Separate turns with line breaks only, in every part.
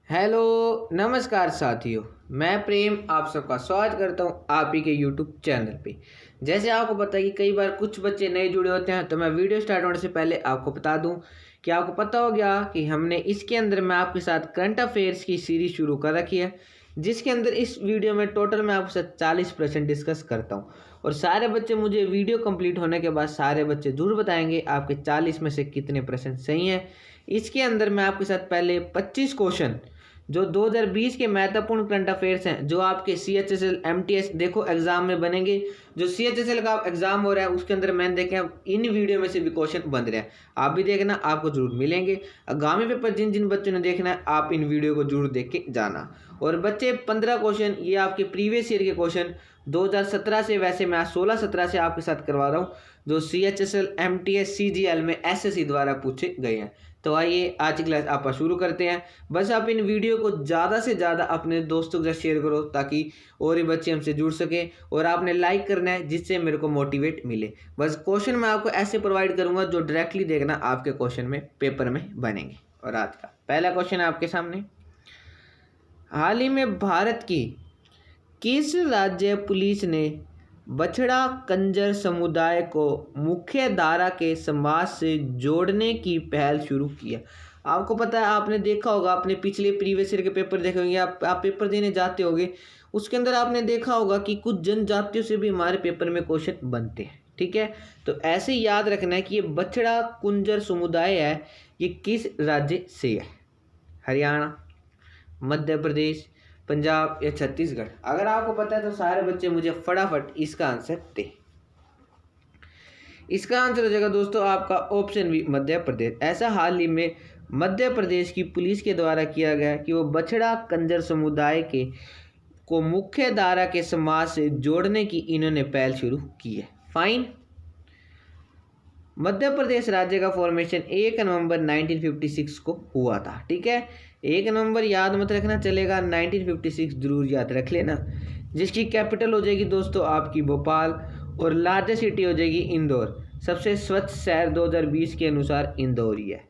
Hello नमस्कार साथियों। मैं प्रेम आप सबका स्वागत करता हूं आप ही के यूट्यूब चैनल पे। जैसे आपको पता है कि कई बार कुछ बच्चे नए जुड़े होते हैं, तो मैं वीडियो स्टार्ट होने से पहले आपको बता दूं कि आपको पता हो गया कि हमने इसके अंदर मैं आपके साथ करंट अफेयर्स की सीरीज शुरू कर रखी है, जिसके अंदर इस वीडियो में टोटल मैं आपके साथ 40% डिस्कस करता हूँ। और सारे बच्चे मुझे वीडियो कंप्लीट होने के बाद सारे बच्चे जरूर बताएंगे आपके 40 में से कितने परसेंट सही हैं। इसके अंदर मैं आपके साथ पहले 25 क्वेश्चन जो 2020 के महत्वपूर्ण करंट अफेयर्स हैं, जो आपके CHSL MTS देखो एग्जाम में बनेंगे। जो CHSL का एग्जाम हो रहा है उसके अंदर मैंने देखे इन वीडियो में से भी क्वेश्चन बन रहे हैं, आप भी देखना, आपको जरूर मिलेंगे। आगामी पेपर जिन जिन बच्चों ने देखना है आप इन वीडियो को जरूर देख के जाना। और बच्चे 15 क्वेश्चन ये आपके प्रीवियस ईयर के क्वेश्चन 2017 से, वैसे मैं 16-17 से आपके साथ करवा रहा हूँ, जो CHSL MTS CGL में SSC द्वारा पूछे गए हैं। तो आइए आज की क्लास आप शुरू करते हैं। बस आप इन वीडियो को ज़्यादा से ज़्यादा अपने दोस्तों के साथ शेयर करो ताकि और भी बच्चे हमसे जुड़ सके, और आपने लाइक करना है जिससे मेरे को मोटिवेट मिले। बस क्वेश्चन मैं आपको ऐसे प्रोवाइड करूंगा जो डायरेक्टली देखना आपके क्वेश्चन में पेपर में बनेंगे। और आज का पहला क्वेश्चन है आपके सामने। हाल ही में भारत की किस राज्य पुलिस ने बछड़ा कंजर समुदाय को मुख्य धारा के समाज से जोड़ने की पहल शुरू की है? आपको पता है, आपने देखा होगा, अपने पिछले प्रीवियस ईयर के पेपर देखे होंगे, आप पेपर देने जाते होंगे, उसके अंदर आपने देखा होगा कि कुछ जनजातियों से भी हमारे पेपर में क्वेश्चन बनते हैं। ठीक है, तो ऐसे ही याद रखना है कि ये बछड़ा कुंजर समुदाय है, ये किस राज्य से है? हरियाणा, मध्य प्रदेश, पंजाब या छत्तीसगढ़? अगर आपको पता है तो सारे बच्चे मुझे फटाफट इसका आंसर दें। इसका आंसर हो जाएगा दोस्तों आपका ऑप्शन बी, मध्य प्रदेश। ऐसा हाल ही में मध्य प्रदेश की पुलिस के द्वारा किया गया कि वो बछड़ा कंजर समुदाय के को मुख्य धारा के समाज से जोड़ने की इन्होंने पहल शुरू की है। फाइन। मध्य प्रदेश राज्य का फॉर्मेशन 1 नवंबर 1956 को हुआ था। ठीक है, 1 नवंबर याद मत रखना, चलेगा 1956 जरूर याद रख लेना। जिसकी कैपिटल हो जाएगी दोस्तों आपकी भोपाल, और लार्जेस्ट सिटी हो जाएगी इंदौर। सबसे स्वच्छ शहर 2020 के अनुसार इंदौर ही है।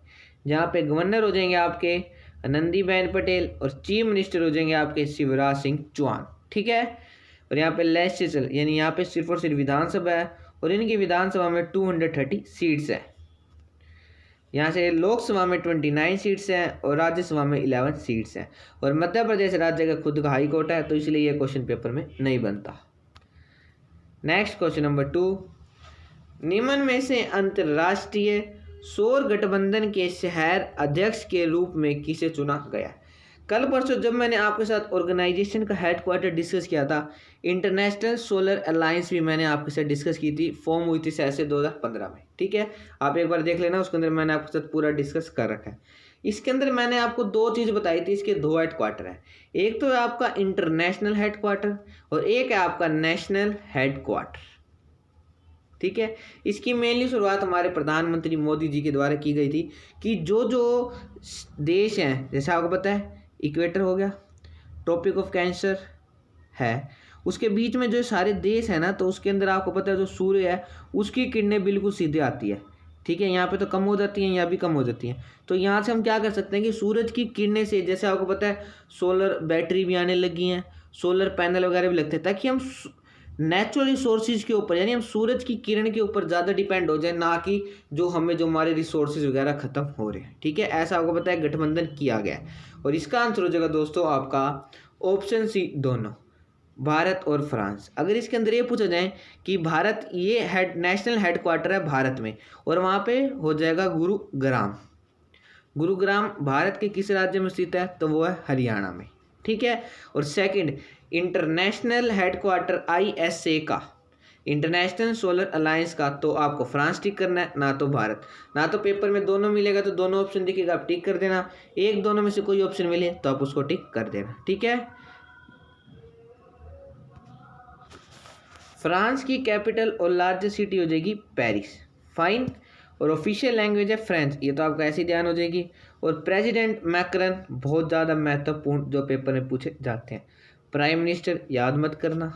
जहाँ पे गवर्नर हो जाएंगे आपके आनंदीबेन पटेल, और चीफ मिनिस्टर हो जाएंगे आपके शिवराज सिंह चौहान। ठीक है, और यहाँ पे लेजिस्लेचर यानी यहाँ पे सिर्फ और सिर्फ विधानसभा है, और इनकी विधानसभा में 230 सीट्स हैं। यहाँ से लोकसभा में 29 सीट्स हैं और राज्यसभा में 11 सीट्स हैं। और मध्य प्रदेश राज्य का खुद का हाई कोर्ट है, तो इसलिए ये क्वेश्चन पेपर में नहीं बनता। Next question number 2। निम्न में से अंतर्राष्ट्रीय सौर गठबंधन के शहर अध्यक्ष के रूप में किसे चुना गया? कल परसों जब मैंने आपके साथ ऑर्गेनाइजेशन का हेडक्वार्टर डिस्कस किया था, इंटरनेशनल सोलर अलायंस भी मैंने आपके साथ डिस्कस की थी, फॉर्म हुई थी शायद से 2015 में। ठीक है, आप एक बार देख लेना, उसके अंदर मैंने आपके साथ पूरा डिस्कस कर रखा है। इसके अंदर मैंने आपको दो चीज़ बताई थी, इसके दो हेडक्वार्टर हैं। एक तो है आपका इंटरनेशनल हेडक्वार्टर और एक है आपका नेशनल हेडक्वार्टर। ठीक है, इसकी मेनली शुरुआत हमारे प्रधानमंत्री मोदी जी के द्वारा की गई थी कि जो जो देश हैं, जैसे आपको पता है इक्वेटर हो गया, ट्रॉपिक ऑफ कैंसर है, उसके बीच में जो सारे देश हैं ना, तो उसके अंदर आपको पता है जो सूर्य है उसकी किरणें बिल्कुल सीधे आती है। ठीक है, यहाँ पे तो कम हो जाती हैं, यहाँ भी कम हो जाती हैं। तो यहाँ से हम क्या कर सकते हैं कि सूरज की किरणें से, जैसे आपको पता है सोलर बैटरी भी आने लगी हैं, सोलर पैनल वगैरह भी लगते हैं, ताकि हम नेचुरल रिसोर्सेज के ऊपर यानी हम सूरज की किरण के ऊपर ज़्यादा डिपेंड हो जाए, ना कि जो हमारे रिसोर्सेज वगैरह ख़त्म हो रहे हैं। ठीक है, ऐसा आपको पता है गठबंधन किया गया है। और इसका आंसर हो जाएगा दोस्तों आपका ऑप्शन सी, दोनों, भारत और फ्रांस। अगर इसके अंदर ये पूछा जाए कि भारत ये नेशनल हेडक्वार्टर है भारत में, और वहाँ पे हो जाएगा गुरुग्राम। गुरुग्राम भारत के किस राज्य में स्थित है? तो वो है हरियाणा में। ठीक है, और सेकंड इंटरनेशनल हेडक्वार्टर ISA का, इंटरनेशनल सोलर अलायंस का, तो आपको फ्रांस टिक करना है, ना तो भारत। ना तो पेपर में दोनों मिलेगा तो दोनों ऑप्शन दिखेगा, आप टिक कर देना। एक दोनों में से कोई ऑप्शन मिले तो आप उसको टिक कर देना। ठीक है, फ्रांस की कैपिटल और लार्जेस्ट सिटी हो जाएगी पेरिस। फाइन। और ऑफिशियल लैंग्वेज है फ्रेंच, ये तो आपका ऐसे ध्यान हो जाएगी। और प्रेसिडेंट मैक्रन बहुत ज़्यादा महत्वपूर्ण जो पेपर में पूछे जाते हैं। प्राइम मिनिस्टर याद मत करना।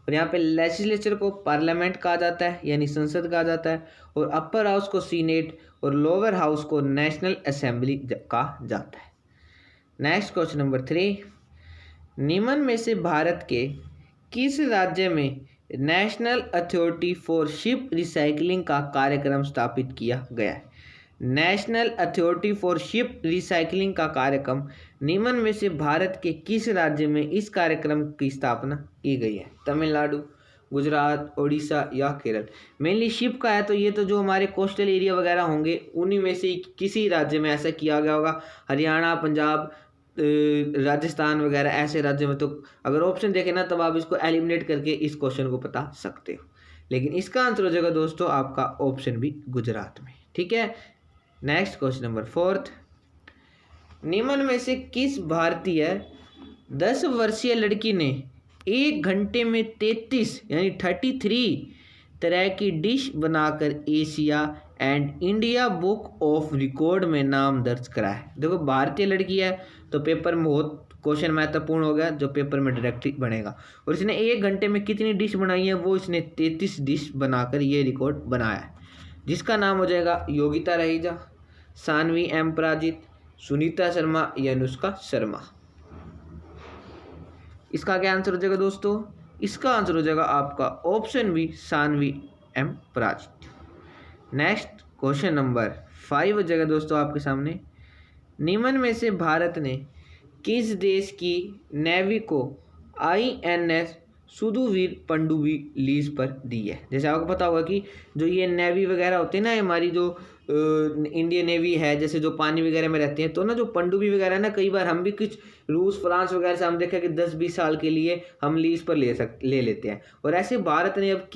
और यहाँ पे लेजिस्लेचर को पार्लियामेंट कहा जाता है यानी संसद कहा जाता है, और अपर हाउस को सीनेट और लोअर हाउस को नेशनल असेंबली कहा जाता है। नेक्स्ट क्वेश्चन नंबर 3, निम्न में से भारत के किस राज्य में national authority for ship recycling का कार्यक्रम स्थापित किया गया है? National authority for ship recycling का कार्यक्रम निम्न में से भारत के किस राज्य में इस कार्यक्रम की स्थापना की गई है? तमिलनाडु, गुजरात, उड़ीसा या केरल? मेनली शिप का है, तो ये तो जो हमारे कोस्टल एरिया वगैरह होंगे उन्हीं में से किसी राज्य में ऐसा किया गया होगा। हरियाणा, पंजाब, राजस्थान वगैरह ऐसे राज्यों में। तो अगर ऑप्शन देखें ना तब आप इसको एलिमिनेट करके इस क्वेश्चन को बता सकते हो, लेकिन इसका आंसर हो जाएगा दोस्तों आपका ऑप्शन बी, गुजरात में। ठीक है, नेक्स्ट क्वेश्चन नंबर 4, निम्न में से किस भारतीय 10 वर्षीय लड़की ने 1 घंटे में 33 यानी 33 तरह की डिश बनाकर Asia and India book of record में नाम दर्ज करा है? देखो भारतीय लड़की है तो पेपर में बहुत क्वेश्चन महत्वपूर्ण हो गया जो पेपर में डायरेक्टली बनेगा। और इसने 1 घंटे में कितनी डिश बनाई है? वो इसने 33 डिश बनाकर ये रिकॉर्ड बनाया है, जिसका नाम हो जाएगा योगिता रहेजा, सानवी एम पराजित, सुनीता शर्मा या अनुष्का शर्मा। इसका क्या आंसर हो जाएगा दोस्तों? इसका आंसर हो जाएगा आपका ऑप्शन बी, सानवी एम पराजित। नेक्स्ट क्वेश्चन नंबर 5 हो जाएगा दोस्तों आपके सामने, निम्न में से भारत ने किस देश की नेवी को INS सुधुवीर पनडुब्बी लीज पर दी है? जैसे आपको पता होगा कि जो ये नेवी वगैरह होती है ना, हमारी जो इंडियन नेवी है, जैसे जो पानी वगैरह में रहती हैं, तो ना जो पनडुब्बी वगैरह है ना, कई बार हम भी कुछ रूस, फ्रांस वगैरह से हम देखा कि 10-20 साल के लिए हम लीज पर ले लेते हैं। और ऐसे भारत ने अब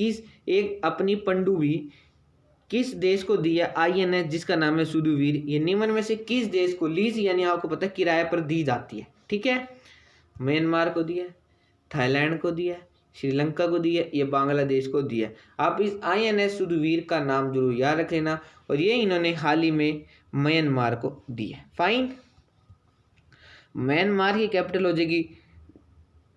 एक अपनी पनडुब्बी किस देश को दिया? INS, जिसका नाम है सुधुवीर। ये निम्न में से किस देश को लीज यानी आपको पता है किराए पर दी जाती है? ठीक है, म्यांमार को दिया, थाईलैंड को दिया, श्रीलंका को दिया, ये बांग्लादेश को दिया। आप इस INS सुधुवीर का नाम जरूर याद रख लेना। और ये इन्होंने हाल ही में म्यांमार को दिया। फाइन, म्यांमार की कैपिटल हो जाएगी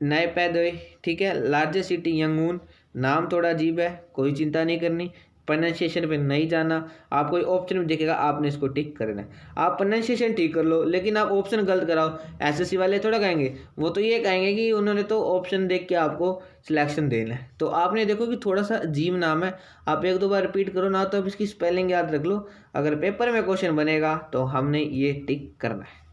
नए पैदोए। ठीक है, लार्जेस्ट सिटी यंगून। नाम थोड़ा अजीब है, कोई चिंता नहीं करनी, प्रोनाउंसिएशन पे नहीं जाना। आप कोई ऑप्शन में देखेगा आपने इसको टिक करना है। आप प्रोनाउंसिएशन ठीक कर लो, लेकिन आप ऑप्शन गलत कराओ, SSC वाले थोड़ा कहेंगे। वो तो ये कहेंगे कि उन्होंने तो ऑप्शन देख के आपको सिलेक्शन देना है। तो आपने देखो कि थोड़ा सा अजीब नाम है, आप 1-2 बार रिपीट करो ना, तो आप इसकी स्पेलिंग याद रख लो। अगर पेपर में क्वेश्चन बनेगा तो हमने ये टिक करना है।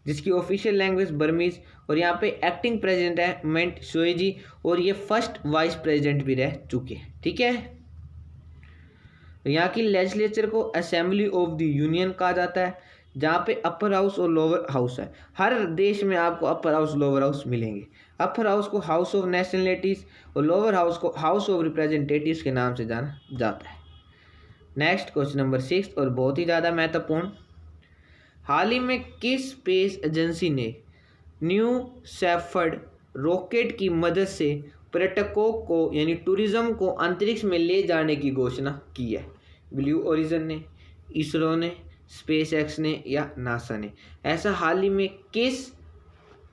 जिसकी ऑफिशियल लैंग्वेज बर्मीज, और यहाँ पे एक्टिंग प्रेसिडेंट है मेंट शोएजी, और ये फर्स्ट वाइस प्रेसिडेंट भी रह चुके हैं। ठीक है, यहाँ की लेजिस्लेचर को असेंबली ऑफ द यूनियन कहा जाता है, जहाँ पे अपर हाउस और लोअर हाउस है। हर देश में आपको अपर हाउस, लोअर हाउस मिलेंगे। अपर हाउस को हाउस ऑफ नेशनलिटीज और लोअर हाउस को हाउस ऑफ रिप्रेजेंटेटिव्स के नाम से जाना जाता है। नेक्स्ट क्वेश्चन नंबर 6 और बहुत ही ज़्यादा महत्वपूर्ण, हाल ही में किस स्पेस एजेंसी ने न्यू शेफर्ड रॉकेट की मदद से पर्यटकों को यानी टूरिज्म को अंतरिक्ष में ले जाने की घोषणा की है? ब्लू ओरिजिन ने, इसरो ने, स्पेसएक्स ने या नासा ने? ऐसा हाल ही में किस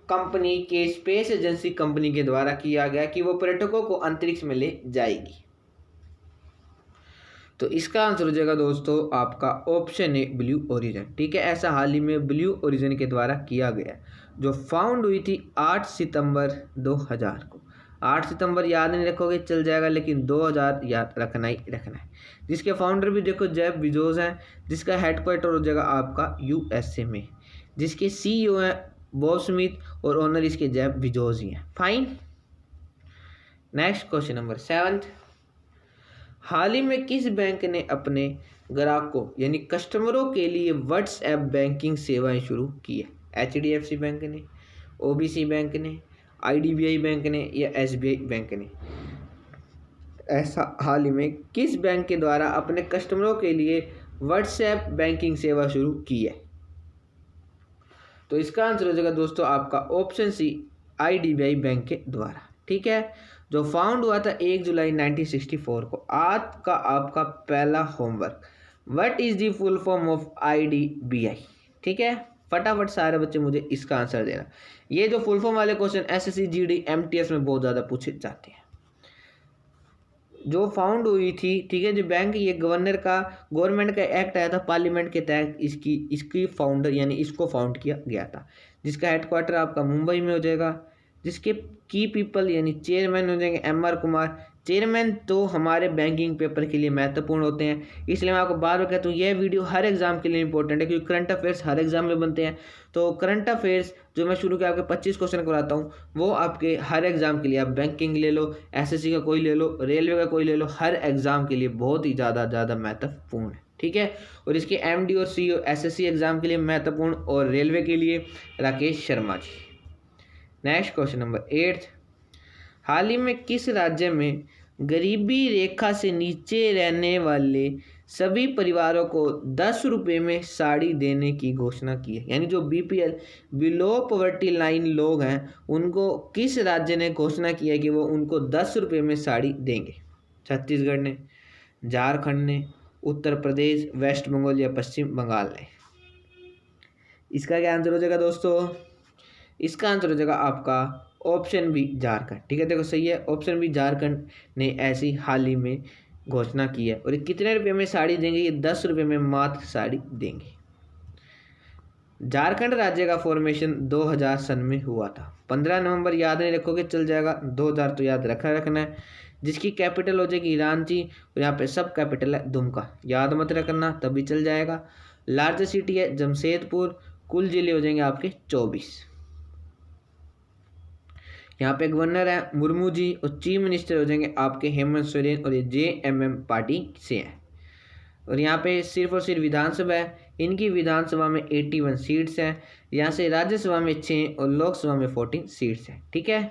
कंपनी के स्पेस एजेंसी कंपनी के द्वारा किया गया कि वो पर्यटकों को अंतरिक्ष में ले जाएगी? तो इसका आंसर हो जाएगा दोस्तों आपका ऑप्शन है ब्लू ओरिजिन। ठीक है, ऐसा हाल ही में ब्लू ओरिजिन के द्वारा किया गया, जो फाउंड हुई थी 8 सितंबर 2000 को। 8 सितंबर याद नहीं रखोगे चल जाएगा, लेकिन 2000 याद रखना ही रखना है। जिसके फाउंडर भी देखो जेफ बेजोस हैं, जिसका हेडक्वार्टर हो जाएगा आपका USA में, जिसके CEO हैं बॉब स्मिथ और ओनर इसके जेफ बेजोस ही हैं। फाइन, नेक्स्ट क्वेश्चन नंबर 7, हाल ही में किस बैंक ने अपने ग्राहकों यानी कस्टमरों के लिए व्हाट्सएप बैंकिंग सेवाएं शुरू की है? HDFC बैंक ने, OBC बैंक ने, IDBI बैंक ने या SBI बैंक ने? ऐसा हाल ही में किस बैंक के द्वारा अपने कस्टमरों के लिए व्हाट्सएप बैंकिंग सेवा शुरू की है? तो इसका आंसर हो जाएगा दोस्तों आपका ऑप्शन सी, IDBI बैंक के द्वारा। ठीक है, जो फाउंड हुआ था 1 जुलाई 1964 को। आज का आपका पहला homework, what is the full form of IDBI? ठीक है, फटाफट सारे बच्चे मुझे इसका आंसर देना। ये जो फुल फॉर्म वाले क्वेश्चन SSC GD MTS में बहुत ज़्यादा पूछे जाते हैं। जो फाउंड हुई थी, ठीक है, जो बैंक, ये गवर्नमेंट का एक्ट आया था पार्लियामेंट के तहत, इसकी फाउंडर यानी इसको फाउंड किया गया था। जिसका हेडक्वार्टर आपका मुंबई में हो जाएगा, जिसके की पीपल यानी चेयरमैन हो जाएंगे MR कुमार। चेयरमैन तो हमारे बैंकिंग पेपर के लिए महत्वपूर्ण होते हैं, इसलिए मैं आपको बार बार कहता हूँ यह वीडियो हर एग्जाम के लिए इंपॉर्टेंट है, क्योंकि करंट अफेयर्स हर एग्जाम में बनते हैं। तो करंट अफेयर्स जो मैं शुरू के आपके 25 क्वेश्चन कराता हूँ वो आपके हर एग्जाम के लिए, आप बैंकिंग ले लो, SSC का कोई ले लो, रेलवे का कोई ले लो, हर एग्जाम के लिए बहुत ही ज़्यादा महत्वपूर्ण है, ठीक है। और इसके MD और CO SSC एग्जाम के लिए महत्वपूर्ण, और रेलवे के लिए Rakesh Sharma ji. Next question number 8, हाल ही में किस राज्य में गरीबी रेखा से नीचे रहने वाले सभी परिवारों को 10 रुपये में साड़ी देने की घोषणा की है? यानी जो BPL बिलो पॉवर्टी लाइन लोग हैं उनको किस राज्य ने घोषणा की है कि वो उनको 10 रुपये में साड़ी देंगे? छत्तीसगढ़ ने, झारखंड ने, उत्तर प्रदेश, वेस्ट बंगाल या पश्चिम बंगाल ने? इसका क्या आंसर हो जाएगा दोस्तों? इसका आंसर हो जाएगा आपका ऑप्शन बी झारखंड, ठीक है। देखो सही है, ऑप्शन बी झारखंड ने ऐसी हाल ही में घोषणा की है। और ये कितने रुपए में साड़ी देंगे? ये 10 रुपये में मात्र साड़ी देंगे। झारखंड राज्य का फॉर्मेशन 2000 सन में हुआ था। 15 नवंबर याद नहीं रखोगे चल जाएगा, 2000 तो याद रखना है। जिसकी कैपिटल हो जाएगी रांची, और यहाँ पे सब कैपिटल है दुमका, याद मत रखना तभी चल जाएगा। लार्जेस्ट सिटी है जमशेदपुर, कुल जिले हो जाएंगे आपके 24। यहाँ पे गवर्नर है मुर्मू जी, और चीफ मिनिस्टर हो जाएंगे आपके हेमंत सोरेन, और ये JMM पार्टी से हैं। और यहाँ पे सिर्फ और सिर्फ विधानसभा है, इनकी विधानसभा में 81 सीट्स हैं। यहाँ से राज्यसभा में 6 और लोकसभा में 14 सीट्स हैं, ठीक है।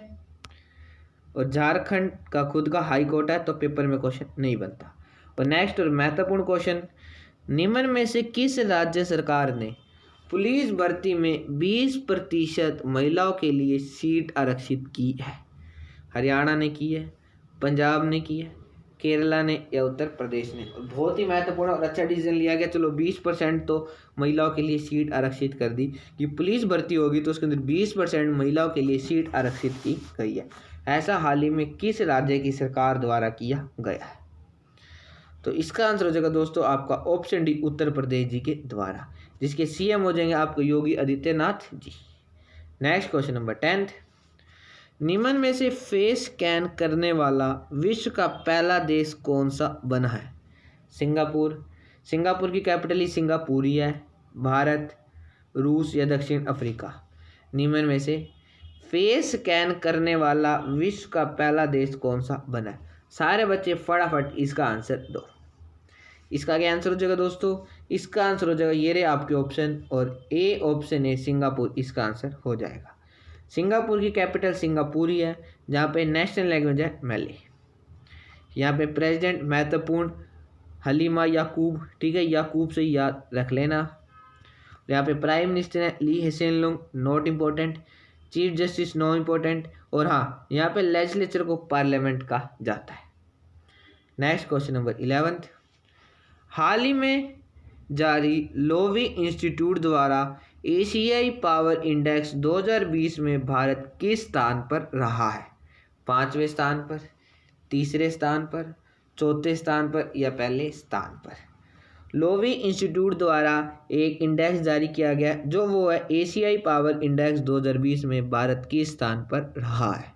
और झारखंड का खुद का हाई कोर्ट है, तो पेपर में क्वेश्चन नहीं बनता। और नेक्स्ट और महत्वपूर्ण क्वेश्चन, निम्न में से किस राज्य सरकार ने पुलिस भर्ती में 20% महिलाओं के लिए सीट आरक्षित की है? हरियाणा ने की है, पंजाब ने की है, केरला ने या उत्तर प्रदेश ने? और बहुत ही महत्वपूर्ण और अच्छा डिसीजन लिया गया। चलो 20% तो महिलाओं के लिए सीट आरक्षित कर दी कि पुलिस भर्ती होगी तो उसके अंदर 20% महिलाओं के लिए सीट आरक्षित की गई है। ऐसा हाल ही में किस राज्य की सरकार द्वारा किया गया है? तो इसका आंसर हो जाएगा दोस्तों आपका ऑप्शन डी उत्तर प्रदेश जी के द्वारा, जिसके CM हो जाएंगे आपको Yogi Adityanath ji. Next question number 10, निम्न में से फेस स्कैन करने वाला विश्व का पहला देश कौन सा बना है? सिंगापुर, सिंगापुर की कैपिटल ही सिंगापुर ही है, भारत, रूस या दक्षिण अफ्रीका? निम्न में से फेस स्कैन करने वाला विश्व का पहला देश कौन सा बना है? सारे बच्चे फटाफट इसका आंसर दो। इसका क्या आंसर हो जाएगा दोस्तों? इसका आंसर हो जाएगा ये रहे आपके ऑप्शन, और ए ऑप्शन है सिंगापुर, इसका आंसर हो जाएगा। सिंगापुर की कैपिटल सिंगापुर ही है, जहाँ पे नेशनल लैंग्वेज है मलय। यहाँ पे प्रेसिडेंट महत्वपूर्ण हलीमा याकूब, ठीक है, याकूब से याद रख लेना। यहाँ पे प्राइम मिनिस्टर है Lee Hsien Loong, not important. Chief justice no important. और हाँ, यहाँ पे लेजिस्लेचर को पार्लियामेंट कहा जाता है। नेक्स्ट क्वेश्चन नंबर 11, हाल ही में जारी लोवी इंस्टीट्यूट द्वारा एशियाई पावर इंडेक्स 2020 में भारत किस स्थान पर रहा है? 5वें स्थान पर, तीसरे स्थान पर, चौथे स्थान पर या पहले स्थान पर? लोवी इंस्टीट्यूट द्वारा एक इंडेक्स जारी किया गया जो वो है एशियाई पावर इंडेक्स 2020 में भारत किस स्थान पर रहा है?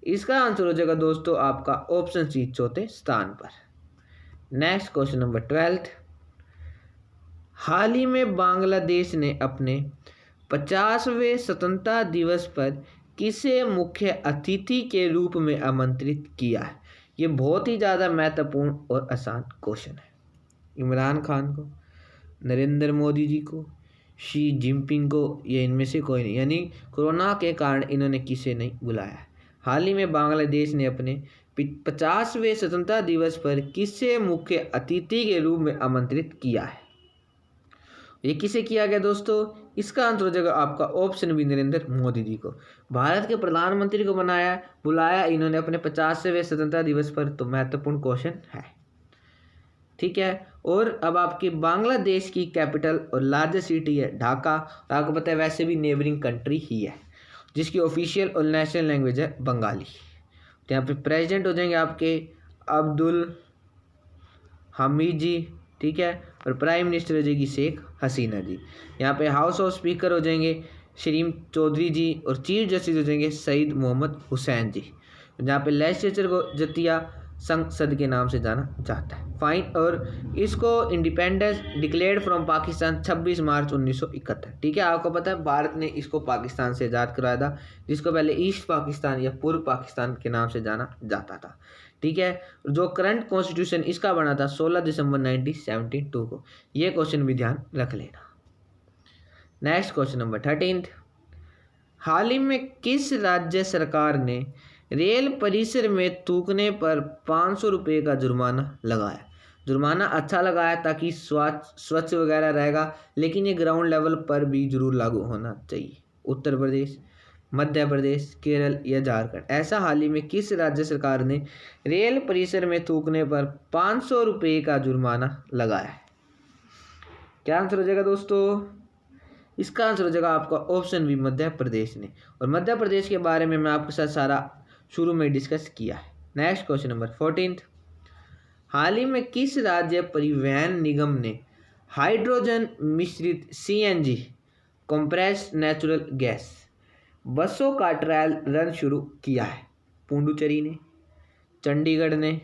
इसका आंसर हो जाएगा दोस्तों आपका ऑप्शन सी, चौथे स्थान पर। नेक्स्ट क्वेश्चन नंबर 12, हाल ही में बांग्लादेश ने अपने 50वें स्वतंत्रता दिवस पर किसे मुख्य अतिथि के रूप में आमंत्रित किया है? ये बहुत ही ज़्यादा महत्वपूर्ण और आसान क्वेश्चन है। इमरान खान को, नरेंद्र मोदी जी को, शी जिनपिंग को, या इनमें से कोई नहीं? यानी कोरोना के कारण इन्होंने किसे नहीं बुलाया। हाल ही में बांग्लादेश ने अपने 50वें स्वतंत्रता दिवस पर किसे मुख्य अतिथि के रूप में आमंत्रित किया है? ये किसे किया गया दोस्तों? इसका आंसर हो जाएगा आपका ऑप्शन बी, नरेंद्र मोदी जी को। भारत के प्रधानमंत्री को बुलाया इन्होंने अपने 50वें स्वतंत्रता दिवस पर, तो महत्वपूर्ण क्वेश्चन है, ठीक है। और अब आपकी बांग्लादेश की कैपिटल और लार्जेस्ट सिटी है ढाका, और आपको पता है वैसे भी नेबरिंग कंट्री ही है, जिसकी ऑफिशियल और नेशनल लैंग्वेज है बंगाली। तो यहाँ पे प्रेसिडेंट हो जाएंगे आपके अब्दुल हमीद जी, ठीक है, और प्राइम मिनिस्टर हो जाएगी शेख हसीना जी। यहाँ पे हाउस ऑफ स्पीकर हो जाएंगे शरीम चौधरी जी, और चीफ जस्टिस हो जाएंगे सईद मोहम्मद हुसैन जी। जहाँ पे लेजिस्लेचर को जतिया संसद के नाम से जाना जाता है। फाइन, और इसको इंडिपेंडेंस डिक्लेयर्ड फ्रॉम पाकिस्तान 26 मार्च 1971। ठीक है, आपको पता है भारत ने इसको पाकिस्तान से आज़ाद कराया था, जिसको पहले ईस्ट पाकिस्तान या पूर्व पाकिस्तान के नाम से जाना जाता था। ठीक है, जो करंट कॉन्स्टिट्यूशन इसका बना था 16 दिसंबर 1972 को। ये क्वेश्चन भी ध्यान रख लेना। Next question number 13। हाल ही में किस राज्य सरकार ने रेल परिसर में थूकने पर 500 रुपये का जुर्माना लगाया? जुर्माना अच्छा लगाया ताकि स्वच्छ वगैरह रहेगा, लेकिन ये ग्राउंड लेवल पर भी जरूर लागू होना चाहिए। उत्तर प्रदेश, मध्य प्रदेश, केरल या झारखंड। ऐसा हाल ही में किस राज्य सरकार ने रेल परिसर में थूकने पर 500 रुपये का जुर्माना लगाया है? क्या आंसर हो जाएगा दोस्तों? इसका आंसर हो जाएगा आपका ऑप्शन बी, मध्य प्रदेश ने। और मध्य प्रदेश के बारे में मैं आपके साथ सारा शुरू में डिस्कस किया है। Next question number 14। हाल ही में किस राज्य परिवहन निगम ने हाइड्रोजन मिश्रित CNG कंप्रेस्ड नेचुरल गैस बसों का ट्रायल रन शुरू किया है? पुडुचेरी ने, चंडीगढ़ ने,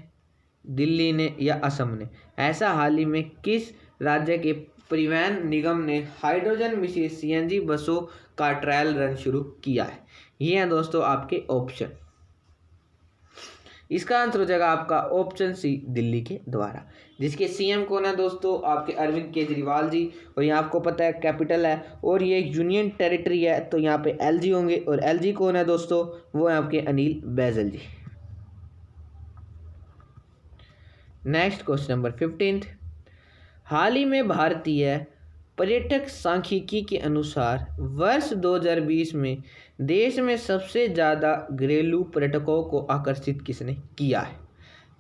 दिल्ली ने या असम ने? ऐसा हाल ही में किस राज्य के परिवहन निगम ने हाइड्रोजन मिश्रित CNG बसों का ट्रायल रन शुरू किया है? ये हैं दोस्तों आपके ऑप्शन। इसका आंसर हो जाएगा आपका ऑप्शन सी, दिल्ली के द्वारा, जिसके CM कौन है दोस्तों? आपके अरविंद केजरीवाल जी। और यहाँ आपको पता है कैपिटल है और ये यूनियन टेरिटरी है, तो यहाँ पे LG होंगे। और LG कौन है दोस्तों? वो है आपके Anil Baijal ji. Next question number 15। हाल ही में भारतीय पर्यटक सांख्यिकी के अनुसार वर्ष 2020 में देश में सबसे ज़्यादा घरेलू पर्यटकों को आकर्षित किसने किया है?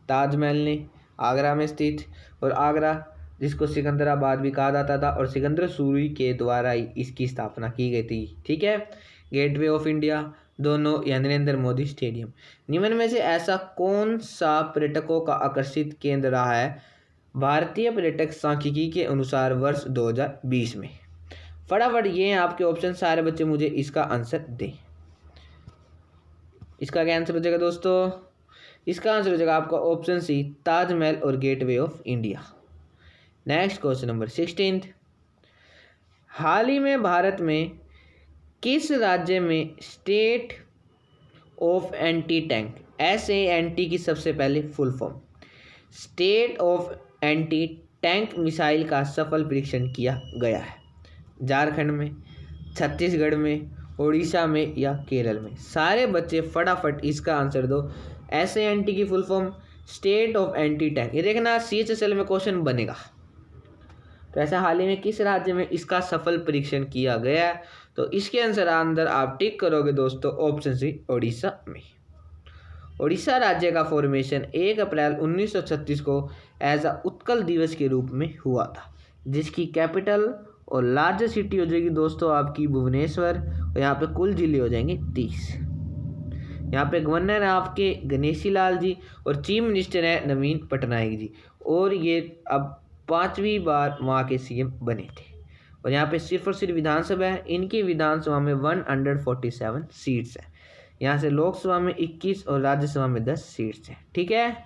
ताजमहल ने, आगरा में स्थित, और आगरा जिसको सिकंदराबाद भी कहा जाता था, और सिकंदर सूरी के द्वारा ही इसकी स्थापना की गई थी। ठीक है, गेटवे ऑफ इंडिया, दोनों या नरेंद्र मोदी स्टेडियम। निम्न में से ऐसा कौन सा पर्यटकों का आकर्षित केंद्र रहा है भारतीय पर्यटक सांख्यिकी के अनुसार वर्ष 2020 में? फटाफट ये हैं आपके ऑप्शन, सारे बच्चे मुझे इसका आंसर दें। इसका क्या आंसर हो जाएगा दोस्तों? इसका आंसर हो जाएगा आपका ऑप्शन सी, ताजमहल और gateway of India. Next question number 16। हाल ही में भारत में किस राज्य में state of anti tank SANT की सबसे पहले full form state of anti tank missile का सफल परीक्षण किया गया है? झारखंड में, छत्तीसगढ़ में, उड़ीसा में या केरल में? सारे बच्चे फटाफट इसका आंसर दो। SANT की full form state of anti tank. ये देखना CHSL में क्वेश्चन बनेगा। तो ऐसा हाल ही में किस राज्य में इसका सफल परीक्षण किया गया है? तो इसके आंसर अंदर आप टिक करोगे दोस्तों ऑप्शन सी, उड़ीसा में। उड़ीसा राज्य का फॉर्मेशन 1 अप्रैल 1936 को एज अ उत्कल दिवस के रूप में हुआ था, जिसकी कैपिटल और लार्जेस्ट सिटी हो जाएगी दोस्तों आपकी भुवनेश्वर। और यहाँ पे कुल जिले हो जाएंगे 30। यहाँ पे गवर्नर है आपके गणेशी लाल जी और चीफ मिनिस्टर है नवीन पटनायक जी। और ये अब 5वीं बार वहाँ के CM बने थे। और यहाँ पे सिर्फ और सिर्फ विधानसभा है, इनकी विधानसभा में 147 सीट्स हैं। यहाँ से लोकसभा में 21 और राज्यसभा में 10 सीट्स हैं। ठीक है,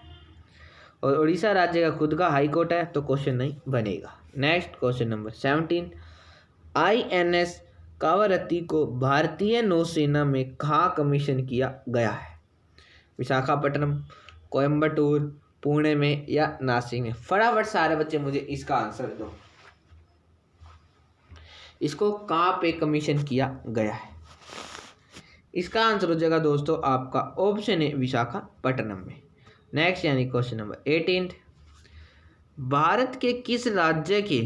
और उड़ीसा राज्य का खुद का हाई कोर्ट है, तो क्वेश्चन नहीं बनेगा। Next question number 17। INS Kavaratti को भारतीय नौसेना में कहाँ कमीशन किया गया है? विशाखापट्टनम, कोयम्बटूर, पुणे में या नासिक में? फटाफट सारे बच्चे मुझे इसका आंसर दो। इसको कहाँ पे कमीशन किया गया है? इसका आंसर हो जाएगा दोस्तों आपका ऑप्शन है, विशाखापट्टनम में। नेक्स्ट यानी क्वेश्चन नंबर 18। भारत के किस राज्य के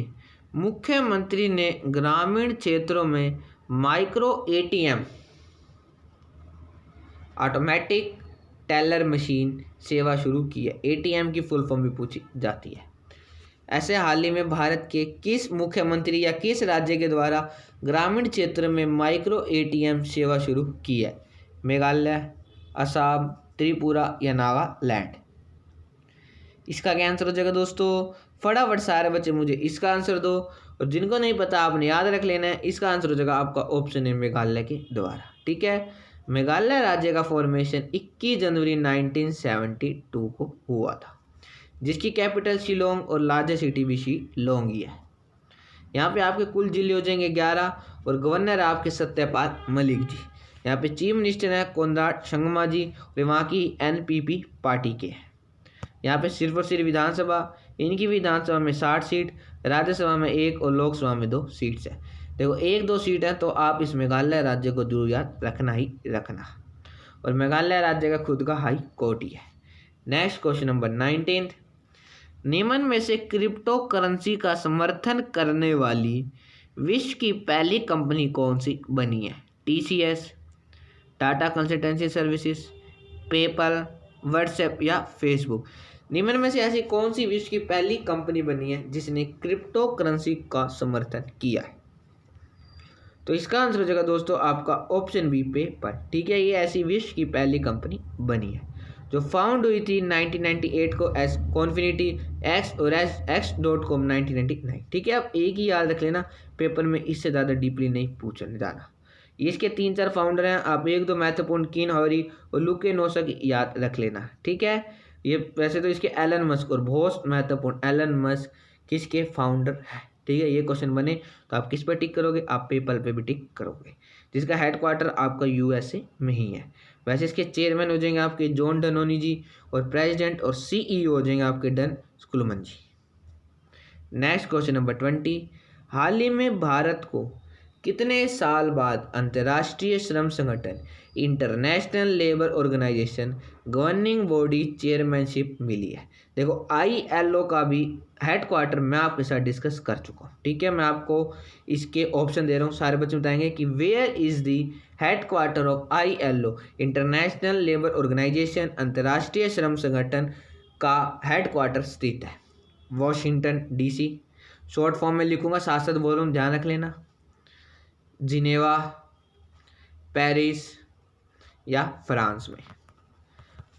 मुख्यमंत्री ने ग्रामीण क्षेत्रों में micro ATM automatic teller machine सेवा शुरू की है? ATM की फुल फॉर्म भी पूछी जाती है। ऐसे हाल ही में भारत के किस मुख्यमंत्री या किस राज्य के द्वारा ग्रामीण क्षेत्र में माइक्रो ATM सेवा शुरू की है? मेघालय, असम, त्रिपुरा या नागालैंड? इसका क्या आंसर हो जाएगा दोस्तों? फटाफट सारे बच्चे मुझे इसका आंसर दो। और जिनको नहीं पता आपने याद रख लेना है। इसका आंसर हो जाएगा आपका ऑप्शन है मेघालय के द्वारा। ठीक है, मेघालय राज्य का फॉर्मेशन 21 जनवरी 1972 को हुआ था, जिसकी कैपिटल शिलोंग और लार्जेस्ट सिटी भी शिलोंग ही है। यहाँ पे आपके कुल जिले हो जाएंगे 11 और गवर्नर है आपके सत्यपाल मलिक जी। यहाँ पे चीफ मिनिस्टर है कोनराड संगमा जी और वहाँ की एनपीपी पार्टी के हैं। यहाँ पे सिर्फ और सिर्फ विधानसभा, इनकी विधानसभा में 60 सीट, राज्यसभा में 1 और लोकसभा में 2 सीट्स है। देखो 1-2 सीट है तो आप इस मेघालय राज्य को जरूर याद रखना ही रखना। और मेघालय राज्य का खुद का हाई कोर्ट ही है। नेक्स्ट क्वेश्चन नंबर 19, निम्न में से क्रिप्टो करेंसी का समर्थन करने वाली विश्व की पहली कंपनी कौन सी बनी है? TCS, Tata consultancy services, PayPal, WhatsApp या फेसबुक। निम्न में से ऐसी कौन सी विश्व की पहली कंपनी बनी है जिसने क्रिप्टो करेंसी का समर्थन किया है? तो इसका आंसर हो जाएगा दोस्तों आपका ऑप्शन बी पेपल। ठीक है, ये ऐसी विश्व की पहली कंपनी बनी है जो फाउंड हुई थी 1998 को एस कॉन्फिनिटी एक्स और x.com 1999। ठीक है, आप एक ही याद रख लेना, पेपर में इससे ज़्यादा डीपली नहीं पूछने जाना। इसके 3-4 फाउंडर हैं, आप 1-2 महत्वपूर्ण किन हॉरी और लुके नोसक याद रख लेना। ठीक है, ये वैसे तो इसके एलन मस्क और बहुत महत्वपूर्ण एलन मस्क किसके फाउंडर है। ठीक है, ये क्वेश्चन बने तो आप किस पर टिक करोगे? आप पेपल पे भी टिक करोगे, जिसका हेडक्वार्टर आपका यूएसए में ही है। वैसे इसके चेयरमैन हो जाएंगे आपके जॉन डनोनी जी और प्रेसिडेंट और सीईओ हो जाएंगे आपके Dan Schulman ji. Next question number 20, हाल ही में भारत को कितने साल बाद अंतर्राष्ट्रीय श्रम संगठन international labour organisation governing body chairmanship मिली है? देखो आईएलओ का भी हेडक्वार्टर मैं आपके साथ डिस्कस कर चुका हूँ। ठीक है, मैं आपको इसके ऑप्शन दे रहा हूँ, सारे बच्चे बताएंगे कि where is the headquarter of ILO International labour Organisation, अंतर्राष्ट्रीय श्रम संगठन का हेडक्वार्टर स्थित है वॉशिंगटन डीसी। शॉर्ट फॉर्म में लिखूंगा, साथ साथ बोल रहा हूँ, ध्यान रख लेना। जिनेवा, पेरिस या फ्रांस में?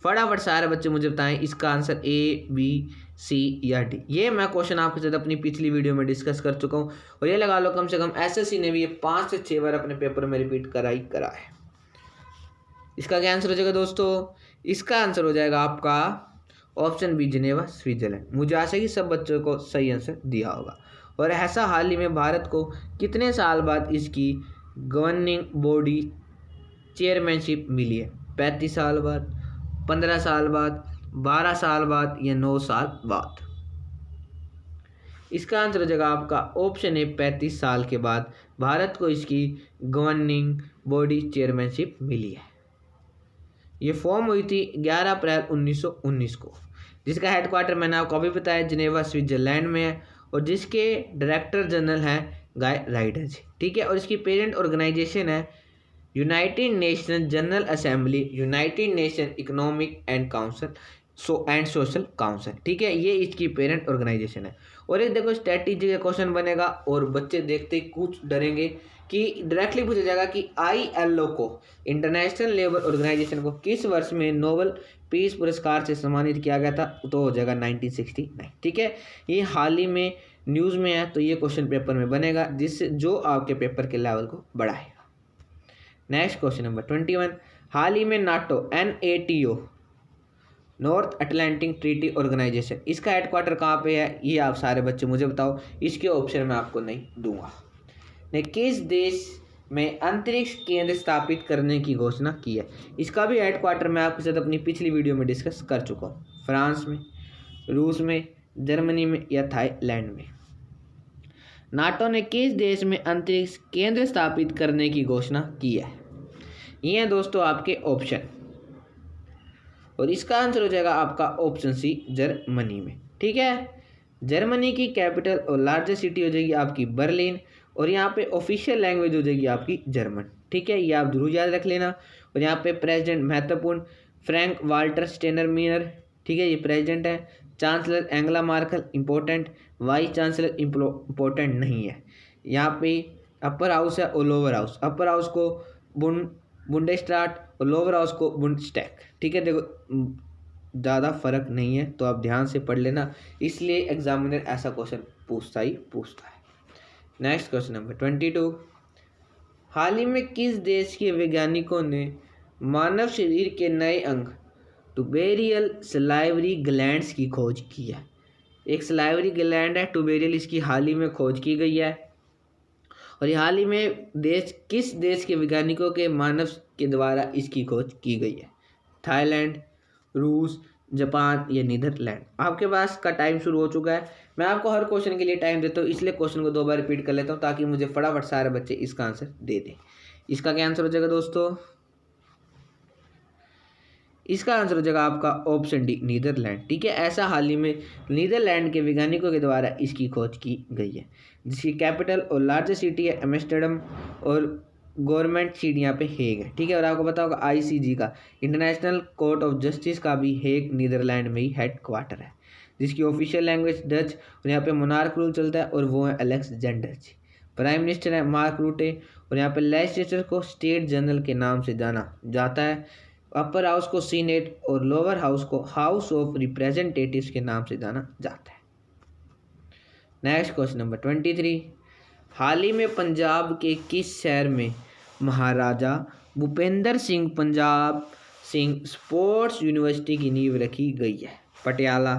फटाफट सारे बच्चे मुझे बताएं इसका आंसर ए, बी, सी या डी। ये मैं क्वेश्चन आपके साथ अपनी पिछली वीडियो में डिस्कस कर चुका हूँ और ये लगा लो कम से कम एसएससी ने भी ये 5 से 6 बार अपने पेपर में रिपीट करा है। इसका क्या आंसर हो जाएगा दोस्तों? इसका आंसर हो जाएगा आपका ऑप्शन बी जिनेवा स्विट्जरलैंड। मुझे आशा है कि सब बच्चों को सही आंसर दिया होगा। और ऐसा हाल ही में भारत को कितने साल बाद इसकी गवर्निंग बॉडी चेयरमैनशिप मिली है? 35 साल बाद, 15 साल बाद, 12 साल बाद या 9 साल बाद? इसका आंसर हो जाएगा आपका ऑप्शन है 35 साल के बाद भारत को इसकी गवर्निंग बॉडी चेयरमैनशिप मिली है। ये फॉर्म हुई थी 11 अप्रैल 1919 को, जिसका हेडक्वार्टर मैंने आपको अभी बताया जिनेवा स्विट्जरलैंड में है और जिसके डायरेक्टर जनरल हैं गाय राइडर जी। ठीक है, और इसकी पेरेंट ऑर्गेनाइजेशन है United nation general assembly, United nation economic and council and social council. ठीक है, ये इसकी पेरेंट ऑर्गेनाइजेशन है। और एक देखो स्ट्रेटेजी का क्वेश्चन बनेगा और बच्चे देखते ही कुछ डरेंगे कि डायरेक्टली पूछा जाएगा कि आईएलओ को, इंटरनेशनल लेबर ऑर्गेनाइजेशन को किस वर्ष में नोबेल पीस पुरस्कार से सम्मानित किया गया था? तो हो जाएगा 1969। ठीक है, ये हाल ही में न्यूज़ में है तो ये क्वेश्चन पेपर में बनेगा, जिससे जो आपके पेपर के लेवल को बढ़ाएगा। नेक्स्ट क्वेश्चन नंबर 21, हाल ही में NATO NATO North Atlantic Treaty Organisation, इसका हेडक्वार्टर कहाँ पे है? ये आप सारे बच्चे मुझे बताओ, इसके ऑप्शन मैं आपको नहीं दूंगा। ने किस देश में अंतरिक्ष केंद्र स्थापित करने की घोषणा की है? इसका भी हेडक्वार्टर मैं आपके साथ अपनी पिछली वीडियो में डिस्कस कर चुका हूँ। फ्रांस में, रूस में, जर्मनी में या थाईलैंड में? नाटो ने किस देश में अंतरिक्ष केंद्र स्थापित करने की घोषणा की है? ये हैं दोस्तों आपके ऑप्शन, और इसका आंसर हो जाएगा आपका ऑप्शन सी जर्मनी में। ठीक है, जर्मनी की कैपिटल और लार्जेस्ट सिटी हो जाएगी आपकी बर्लिन और यहाँ पे ऑफिशियल लैंग्वेज हो जाएगी आपकी जर्मन। ठीक है, ये आप जरूर याद रख लेना। और यहाँ पे प्रेसिडेंट महत्वपूर्ण फ्रैंक वाल्टर स्टेनरमीयर, ठीक है, ये प्रेसिडेंट है। Chancellor Angela Merkel important, vice chancellor important नहीं है। यहाँ पे अपर हाउस है और लोअर हाउस, अपर हाउस को बुंडेस्टाट और लोअर हाउस को बुंडस्टैग। ठीक है, देखो ज़्यादा फर्क नहीं है तो आप ध्यान से पढ़ लेना, इसलिए एग्जामिनर ऐसा क्वेश्चन पूछता है। नेक्स्ट क्वेश्चन नंबर 22, हाल ही में किस देश के वैज्ञानिकों ने मानव शरीर के नए अंग टुबेरियल सलाइवरी ग्लैंड्स की खोज की है? एक सलाइवरी ग्लैंड है टुबेरियल, इसकी हाल ही में खोज की गई है। और ये हाल ही में किस देश के वैज्ञानिकों के मानव के द्वारा इसकी खोज की गई है? थाईलैंड, रूस, जापान या नीदरलैंड? आपके पास का टाइम शुरू हो चुका है। मैं आपको हर क्वेश्चन के लिए टाइम देता हूँ, इसलिए क्वेश्चन को 2 बार रिपीट कर लेता हूँ ताकि मुझे फटाफट सारे बच्चे इसका आंसर दे दें। इसका क्या आंसर हो जाएगा दोस्तों? इसका आंसर हो जाएगा आपका ऑप्शन डी, नीदरलैंड। ठीक है, ऐसा हाल ही में नीदरलैंड के वैज्ञानिकों के द्वारा इसकी खोज की गई है, जिसकी कैपिटल और लार्जेस्ट सिटी है एम्स्टर्डम और गवर्नमेंट सीट यहाँ पे हेग है। ठीक है, और आपको पता होगा आईसीजी का, इंटरनेशनल कोर्ट ऑफ जस्टिस का भी हेग नीदरलैंड में ही हेड क्वार्टर है, जिसकी ऑफिशियल लैंग्वेज डच और यहाँ पे मोनार्क रूल चलता है और वो है अलेक्जेंडर जी। प्राइम मिनिस्टर है मार्क रूटे और यहाँ पे लेजिस्लेचर को स्टेट जनरल के नाम से जाना जाता है। अपर हाउस को सीनेट और लोअर हाउस को हाउस ऑफ रिप्रेजेंटेटिव्स के नाम से जाना जाता है। नेक्स्ट क्वेश्चन नंबर 23, हाल ही में पंजाब के किस शहर में महाराजा भूपेंद्र सिंह पंजाब सिंह स्पोर्ट्स यूनिवर्सिटी की नींव रखी गई है? पटियाला,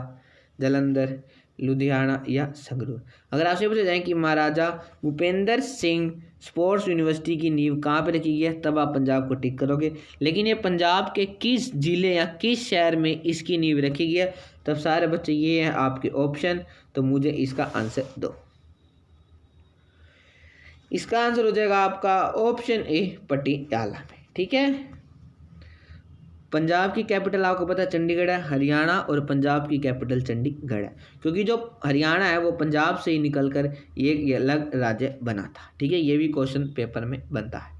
जालंधर, लुधियाना या संगरूर? अगर आपसे पूछा जाए कि महाराजा भूपेंद्र सिंह स्पोर्ट्स यूनिवर्सिटी की नींव कहाँ पे रखी गई है, तब आप पंजाब को टिक करोगे। लेकिन ये पंजाब के किस जिले या किस शहर में इसकी नींव रखी गई है, तब सारे बच्चे ये हैं आपके ऑप्शन, तो मुझे इसका आंसर दो। इसका आंसर हो जाएगा आपका ऑप्शन ए, पटियाला में। ठीक है, पंजाब की कैपिटल आपको पता है चंडीगढ़ है, हरियाणा और पंजाब की कैपिटल चंडीगढ़ है, क्योंकि जो हरियाणा है वो पंजाब से ही निकलकर ये अलग राज्य बना था। ठीक है, ये भी क्वेश्चन पेपर में बनता है।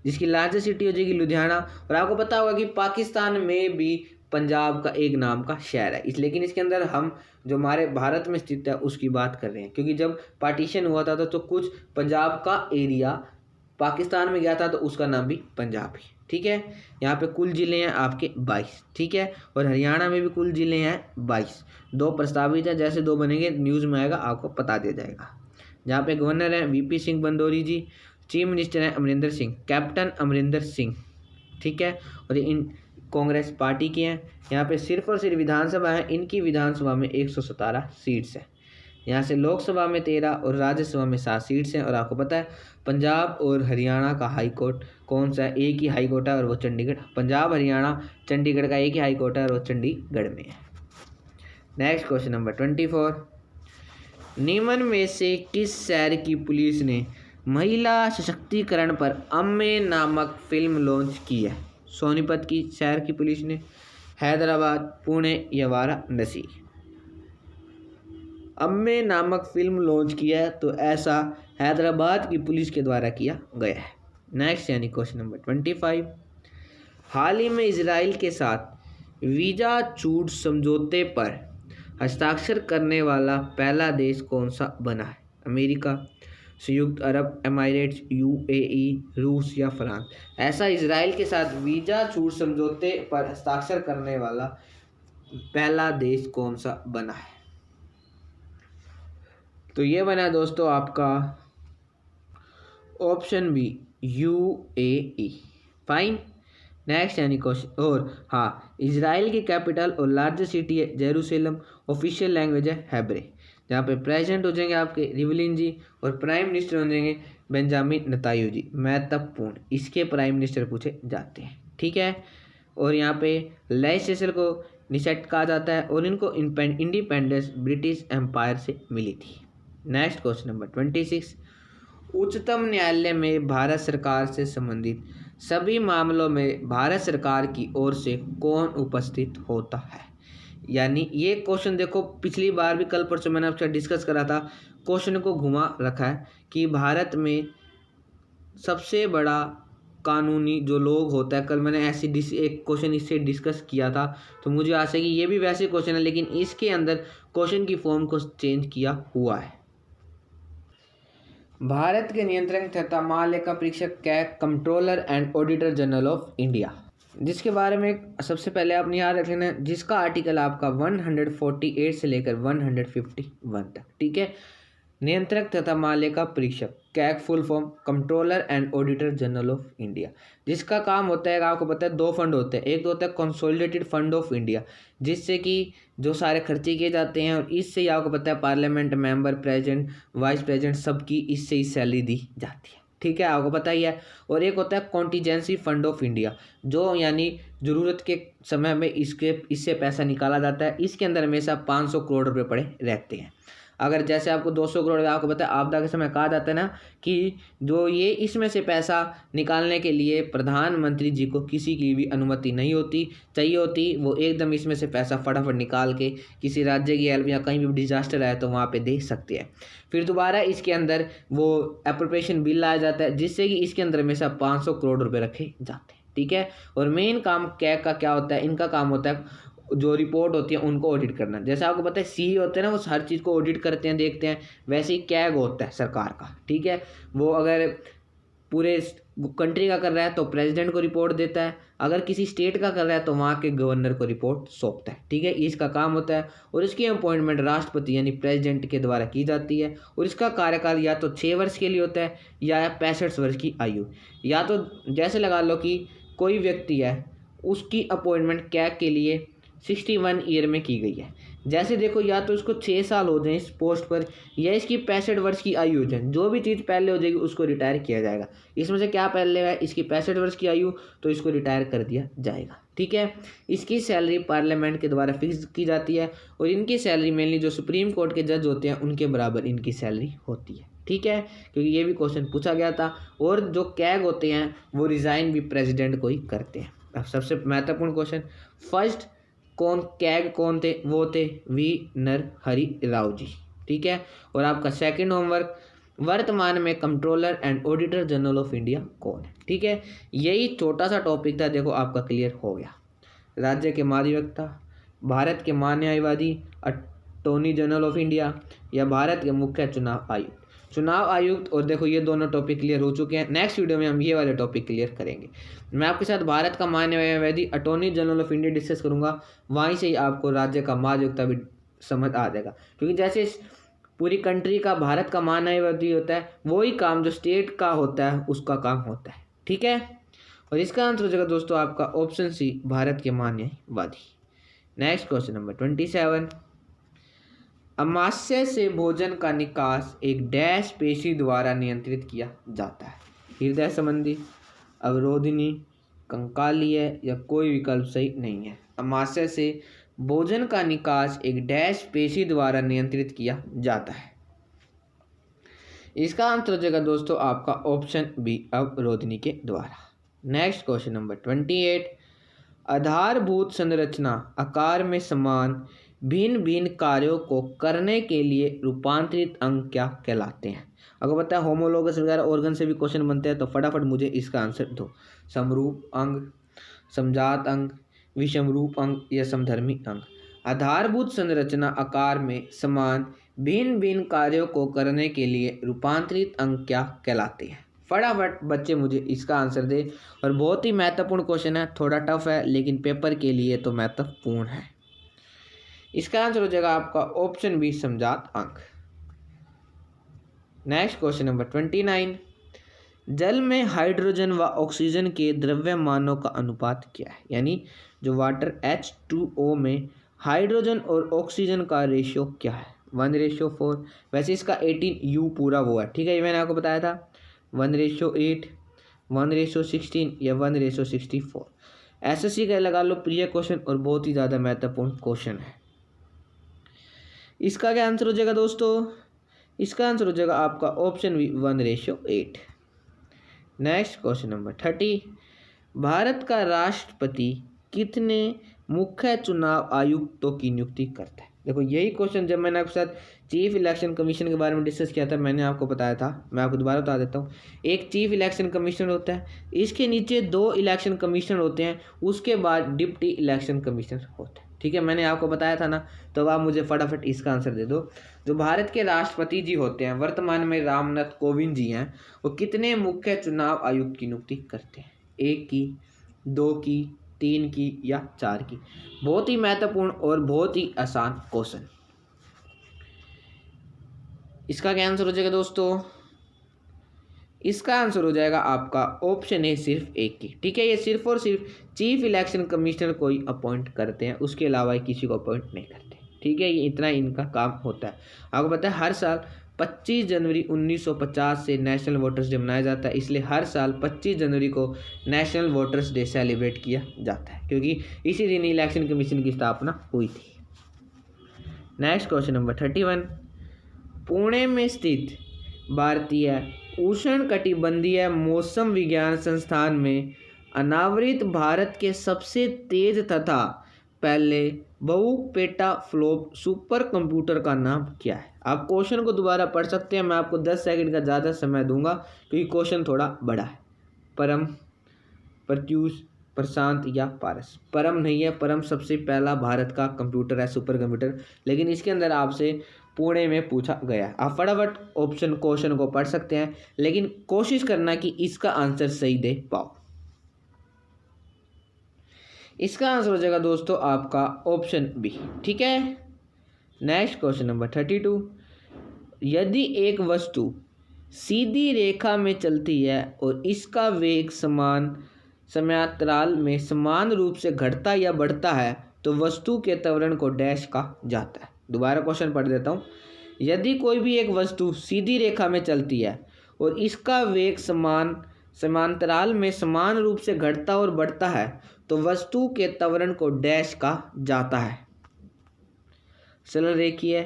जिसकी लार्जेस्ट सिटी हो जाएगी लुधियाना। और आपको पता होगा कि पाकिस्तान में भी पंजाब का एक नाम का शहर है, लेकिन इसके अंदर हम जो हमारे भारत में स्थित है उसकी बात कर रहे हैं, क्योंकि जब पार्टीशन हुआ था तो कुछ पंजाब का एरिया पाकिस्तान में गया था तो उसका नाम भी पंजाब ही। ठीक है, यहाँ पे कुल जिले हैं आपके 22। ठीक है, और हरियाणा में भी कुल जिले हैं 22। 2 प्रस्तावित हैं, जैसे 2 बनेंगे न्यूज़ में आएगा आपको बता दिया जाएगा। जहाँ पे गवर्नर हैं वीपी सिंह बंदोरी जी, चीफ मिनिस्टर हैं अमरिंदर सिंह, कैप्टन अमरिंदर सिंह। ठीक है, और इन कांग्रेस पार्टी की हैं। यहाँ पे सिर्फ और सिर्फ विधानसभा है, इनकी विधानसभा में 117 सीट्स हैं। यहाँ से लोकसभा में 13 और राज्यसभा में 7 सीट्स हैं। और आपको पता है पंजाब और हरियाणा का हाई कोर्ट कौन सा है? एक ही हाई कोर्ट है और वो चंडीगढ़। पंजाब, हरियाणा, चंडीगढ़ का एक ही हाई कोर्ट है और वो चंडीगढ़ में है। नेक्स्ट क्वेश्चन नंबर 24, निम्न में से किस शहर की पुलिस ने महिला सशक्तिकरण पर अम्मे नामक फिल्म लॉन्च की है? सोनीपत की शहर की पुलिस ने, हैदराबाद, पुणे या वाराणसी? अम्मे नामक फिल्म लॉन्च किया है तो ऐसा हैदराबाद की पुलिस के द्वारा किया गया है। नेक्स्ट यानी क्वेश्चन नंबर 25, हाल ही में इजराइल के साथ वीज़ा छूट समझौते पर हस्ताक्षर करने वाला पहला देश कौन सा बना है? अमेरिका, संयुक्त अरब अमीरात, यूएई, रूस या फ्रांस? ऐसा इजराइल के साथ वीज़ा छूट समझौते पर हस्ताक्षर करने वाला पहला देश कौन सा बना है? तो ये बना दोस्तों आपका option B, UAE. Fine. Next यानी क्वेश्चन, और हाँ, इजराइल की कैपिटल और लार्जेस्ट सिटी है जेरूसलम, ऑफिशियल लैंग्वेज है हेब्रे। जहाँ पे प्रेसिडेंट हो जाएंगे आपके रिवलिन जी और प्राइम मिनिस्टर हो जाएंगे बेंजामिन नेतन्याहू जी। महत्वपूर्ण, इसके प्राइम मिनिस्टर पूछे जाते हैं। ठीक है, और यहाँ पे लेजिस्लेचर को निसेट कहा जाता है और इनको इंडिपेंडेंस ब्रिटिश एम्पायर से मिली थी। नेक्स्ट क्वेश्चन नंबर 26, उच्चतम न्यायालय में भारत सरकार से संबंधित सभी मामलों में भारत सरकार की ओर से कौन उपस्थित होता है? यानी ये क्वेश्चन देखो, पिछली बार भी कल परसों मैंने आपसे डिस्कस करा था, क्वेश्चन को घुमा रखा है कि भारत में सबसे बड़ा कानूनी जो लोग होता है, कल मैंने ऐसी एक क्वेश्चन इससे डिस्कस किया था, तो मुझे आशा है कि ये भी वैसे क्वेश्चन है, लेकिन इसके अंदर क्वेश्चन की फॉर्म को चेंज किया हुआ है। भारत के नियंत्रक तथा महालेखा परीक्षक क्या? Controller and auditor general of India, जिसके बारे में सबसे पहले आपने याद रख लेना, जिसका आर्टिकल आपका 148 से लेकर 151 तक। ठीक है, नियंत्रक तथा मालिका परीक्षक, CAG full form controller and auditor general of India, जिसका काम होता है, आपको पता है दो फंड होते हैं। एक तो होता है कंसोलिडेटेड फंड ऑफ इंडिया, जिससे कि जो सारे खर्चे किए जाते हैं, और इससे ही आपको पता है parliament member, president, vice president सबकी इससे ही सैलरी दी जाती है, ठीक है, आपको पता ही है। और एक होता है कॉन्टीजेंसी फंड ऑफ इंडिया, जो यानी ज़रूरत के समय में इससे पैसा निकाला जाता है। इसके अंदर हमेशा 500 करोड़ रुपए पड़े रहते हैं। अगर जैसे आपको 200 करोड़, आपको पता है आपदा के समय कहा जाता है ना कि जो ये इसमें से पैसा निकालने के लिए प्रधानमंत्री जी को किसी की भी अनुमति नहीं होती चाहिए होती, वो एकदम इसमें से पैसा फटाफट निकाल के किसी राज्य की हेल्प या कहीं भी डिजास्टर आए तो वहाँ पे दे सकते हैं। फिर दोबारा इसके अंदर वो एप्रोप्रिएशन बिल लाया जाता है, जिससे कि इसके अंदर हमेशा 500 करोड़ रुपये रखे जाते हैं, ठीक है। और मेन काम कैग का क्या होता है, इनका काम होता है जो रिपोर्ट होती है उनको ऑडिट करना। जैसे आपको पता है सी होते हैं ना, वो हर चीज़ को ऑडिट करते हैं, देखते हैं, वैसे ही कैग होता है सरकार का, ठीक है। वो अगर पूरे कंट्री का कर रहा है तो प्रेसिडेंट को रिपोर्ट देता है, अगर किसी स्टेट का कर रहा है तो वहाँ के गवर्नर को रिपोर्ट सौंपता है, ठीक है, इसका काम होता है। और इसकी अपॉइंटमेंट राष्ट्रपति यानी प्रेसिडेंट के द्वारा की जाती है, और इसका कार्यकाल या तो 6 वर्ष के लिए होता है या 65 वर्ष की आयु। या तो जैसे लगा लो कि कोई व्यक्ति है, उसकी अपॉइंटमेंट कैग के लिए 61 ईयर में की गई है। जैसे देखो, या तो इसको 6 साल हो जाए इस पोस्ट पर, या इसकी 65 वर्ष की आयु हो जाए, जो भी चीज़ पहले हो जाएगी उसको रिटायर किया जाएगा। इसमें से क्या पहले है, इसकी 65 वर्ष की आयु, तो इसको रिटायर कर दिया जाएगा, ठीक है। इसकी सैलरी पार्लियामेंट के द्वारा फिक्स की जाती है, और इनकी सैलरी मेनली जो सुप्रीम कोर्ट के जज होते हैं उनके बराबर इनकी सैलरी होती है, ठीक है, क्योंकि ये भी क्वेश्चन पूछा गया था। और जो कैग होते हैं वो रिज़ाइन भी प्रेसिडेंट को ही करते हैं। अब सबसे महत्वपूर्ण क्वेश्चन, फर्स्ट कैग कौन थे, वो थे वी नरहरि राव जी, ठीक है। और आपका सेकंड होमवर्क, वर्तमान में controller and auditor general of India कौन है, ठीक है। यही छोटा सा टॉपिक था, देखो आपका क्लियर हो गया। राज्य के महाधिवक्ता, भारत के महान्यायवादी, अटॉर्नी जनरल ऑफ इंडिया, या भारत के मुख्य चुनाव आयुक्त। और देखो ये दोनों टॉपिक क्लियर हो चुके हैं। नेक्स्ट वीडियो में हम ये वाले टॉपिक क्लियर करेंगे। मैं आपके साथ भारत का महान्यायवादी, attorney general of India discuss करूंगा, वहीं से ही आपको राज्य का महाधिवक्ता भी समझ आ जाएगा। क्योंकि जैसे पूरी कंट्री का भारत का महान्यायवादी होता है, वही काम जो स्टेट का होता है उसका काम होता है, ठीक है। और इसका आंसर हो जाएगा दोस्तों आपका ऑप्शन सी, भारत के महान्यायवादी। नेक्स्ट क्वेश्चन नंबर 27, अमाशय से भोजन का निकास एक डैश पेशी द्वारा नियंत्रित किया जाता है, हृदय संबंधी, अवरोधिनी, कंकालीय, या कोई विकल्प सही नहीं है। अमाशय से भोजन का निकास एक डैश पेशी द्वारा नियंत्रित किया जाता है। इसका आंसर हो जाएगा दोस्तों आपका ऑप्शन बी, अवरोधिनी के द्वारा। नेक्स्ट क्वेश्चन नंबर 28, आधारभूत संरचना आकार में समान भिन्न भिन्न कार्यों को करने के लिए रूपांतरित अंग क्या कहलाते हैं। अगर पता है होमोलोगस वगैरह ऑर्गन से भी क्वेश्चन बनते हैं, तो फटाफट मुझे इसका आंसर दो। समरूप अंग, समजात अंग, विषमरूप अंग, या समधर्मी अंग। आधारभूत संरचना आकार में समान भिन्न भिन्न कार्यों को करने के लिए रूपांतरित अंग क्या कहलाते हैं। फटाफट बच्चे मुझे इसका आंसर दे। और बहुत ही महत्वपूर्ण क्वेश्चन है, थोड़ा टफ है लेकिन पेपर के लिए तो महत्वपूर्ण है। इसका आंसर हो जाएगा आपका ऑप्शन बी, समजात अंग। नेक्स्ट क्वेश्चन नंबर 29, जल में हाइड्रोजन व ऑक्सीजन के द्रव्यमानों का अनुपात क्या है। यानी जो वाटर H2O में हाइड्रोजन और ऑक्सीजन का रेशियो क्या है, 1:4। वैसे इसका 18U पूरा वो है, ठीक है, ये मैंने आपको बताया था, 1:8, 1:16 या 1:64। SSC का लगा लो प्रिय क्वेश्चन और बहुत ही ज़्यादा महत्वपूर्ण क्वेश्चन है। इसका क्या आंसर हो जाएगा दोस्तों, इसका आंसर हो जाएगा आपका option B, 1:8। Next question number 30, Bharat का राष्ट्रपति कितने मुख्य चुनाव आयुक्तों की नियुक्ति करता है। देखो यही क्वेश्चन जब मैंने आपके साथ चीफ इलेक्शन कमीशन के बारे में डिस्कस किया था, मैंने आपको बताया था, मैं आपको दोबारा बता देता हूँ। एक चीफ इलेक्शन कमिश्नर होता है, इसके नीचे 2 इलेक्शन कमिश्नर होते हैं, उसके बाद डिप्टी इलेक्शन कमिश्नर होते हैं, ठीक है, मैंने आपको बताया था ना। तो आप मुझे फटाफट इसका आंसर दे दो। जो भारत के राष्ट्रपति जी होते हैं, वर्तमान में रामनाथ कोविंद जी हैं, वो कितने मुख्य चुनाव आयुक्त की नियुक्ति करते हैं, 1 की, 2 की, 3 की, या 4 की। बहुत ही महत्वपूर्ण और बहुत ही आसान क्वेश्चन। इसका क्या आंसर हो जाएगा दोस्तों? इसका आंसर हो जाएगा आपका ऑप्शन है सिर्फ एक की। ठीक है, ये सिर्फ और सिर्फ चीफ इलेक्शन कमिश्नर को ही अपॉइंट करते हैं, उसके अलावा किसी को अपॉइंट नहीं करते। ठीक है, ये इतना इनका काम होता है। आपको पता है हर साल 25 जनवरी 1950 से नेशनल वोटर्स डे मनाया जाता है, इसलिए हर साल 25 जनवरी को नेशनल वोटर्स डे सेलिब्रेट किया जाता है, क्योंकि इसी दिन इलेक्शन कमीशन की स्थापना हुई थी। नेक्स्ट क्वेश्चन नंबर 31, पुणे में स्थित भारतीय उष्णकटिबंधीय मौसम विज्ञान संस्थान में अनावृत भारत के सबसे तेज तथा पहले बहुपेटा फ्लॉप सुपर कंप्यूटर का नाम क्या है? आप क्वेश्चन को दोबारा पढ़ सकते हैं, मैं आपको 10 सेकंड का ज़्यादा समय दूंगा क्योंकि क्वेश्चन थोड़ा बड़ा है। परम, प्रत्यूष, प्रशांत या पारस? परम नहीं है, परम सबसे पहला भारत का कंप्यूटर है, सुपर कंप्यूटर, लेकिन इसके अंदर आपसे पुणे में पूछा गया। आप फटाफट ऑप्शन क्वेश्चन को पढ़ सकते हैं, लेकिन कोशिश करना कि इसका आंसर सही दे पाओ। इसका आंसर हो जाएगा दोस्तों आपका ऑप्शन बी। ठीक है, नेक्स्ट क्वेश्चन नंबर 32, यदि एक वस्तु सीधी रेखा में चलती है और इसका वेग समान समयांतराल में समान रूप से घटता या बढ़ता है तो वस्तु के त्वरण को डैश कहा जाता है। दोबारा क्वेश्चन पढ़ देता हूँ। यदि कोई भी एक वस्तु सीधी रेखा में चलती है और इसका वेग समांतराल में समान रूप से घटता और बढ़ता है तो वस्तु के त्वरण को डैश कहा जाता है। सरल रेखीय,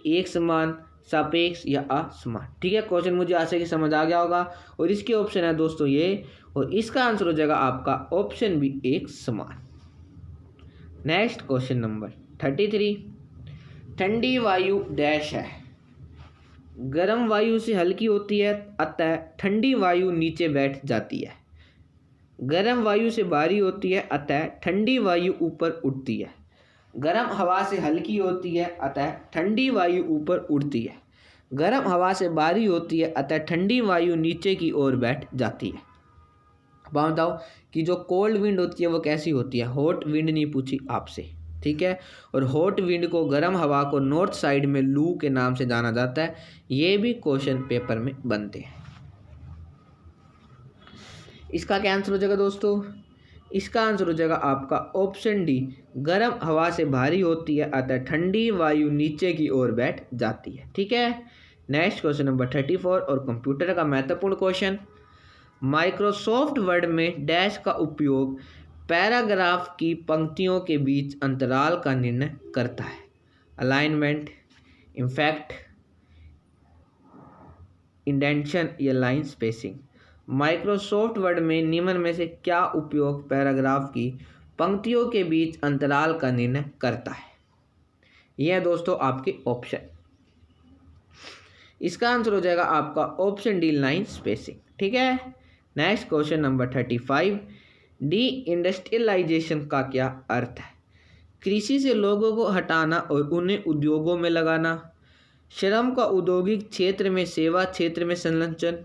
एक समान, सापेक्ष या असमान। ठीक है, क्वेश्चन मुझे आशा की समझ आ गया होगा और इसके ऑप्शन है दोस्तों ये, और इसका आंसर हो जाएगा आपका ऑप्शन बी, एक समान। नेक्स्ट क्वेश्चन नंबर 33, ठंडी वायु डैश है, गर्म वायु से हल्की होती है अतः ठंडी वायु नीचे बैठ जाती है। गर्म वायु से भारी होती है अतः ठंडी वायु ऊपर उठती है। गर्म हवा से हल्की होती है अतः ठंडी वायु ऊपर उड़ती है। गर्म हवा से भारी होती है अतः ठंडी वायु नीचे की ओर बैठ जाती है। अब बताओ कि जो कोल्ड विंड होती है वो कैसी होती है? हॉट विंड नहीं पूछी आपसे, ठीक है, और हॉट विंड को, गर्म हवा को नॉर्थ साइड में लू के नाम से जाना जाता है। ये भी क्वेश्चन पेपर में बनते हैं। इसका क्या आंसर हो जाएगा दोस्तों? इसका आंसर हो जाएगा आपका ऑप्शन डी, गर्म हवा से भारी होती है अतः ठंडी वायु नीचे की ओर बैठ जाती है। ठीक है, नेक्स्ट क्वेश्चन नंबर 34 और कंप्यूटर का महत्वपूर्ण क्वेश्चन, माइक्रोसॉफ्ट वर्ड में डैश का उपयोग पैराग्राफ की पंक्तियों के बीच अंतराल का निर्णय करता है। अलाइनमेंट, इम्पैक्ट, इंडेंशन या लाइन स्पेसिंग। माइक्रोसॉफ्ट वर्ड में निम्न में से क्या उपयोग पैराग्राफ की पंक्तियों के बीच अंतराल का निर्णय करता है? यह है दोस्तों आपके ऑप्शन। इसका आंसर हो जाएगा आपका ऑप्शन डी, लाइन स्पेसिंग। ठीक है, next question number 35, deindustrialisation का क्या अर्थ है? कृषि से लोगों को हटाना और उन्हें उद्योगों में लगाना, श्रम का औद्योगिक क्षेत्र में सेवा क्षेत्र में संलग्न,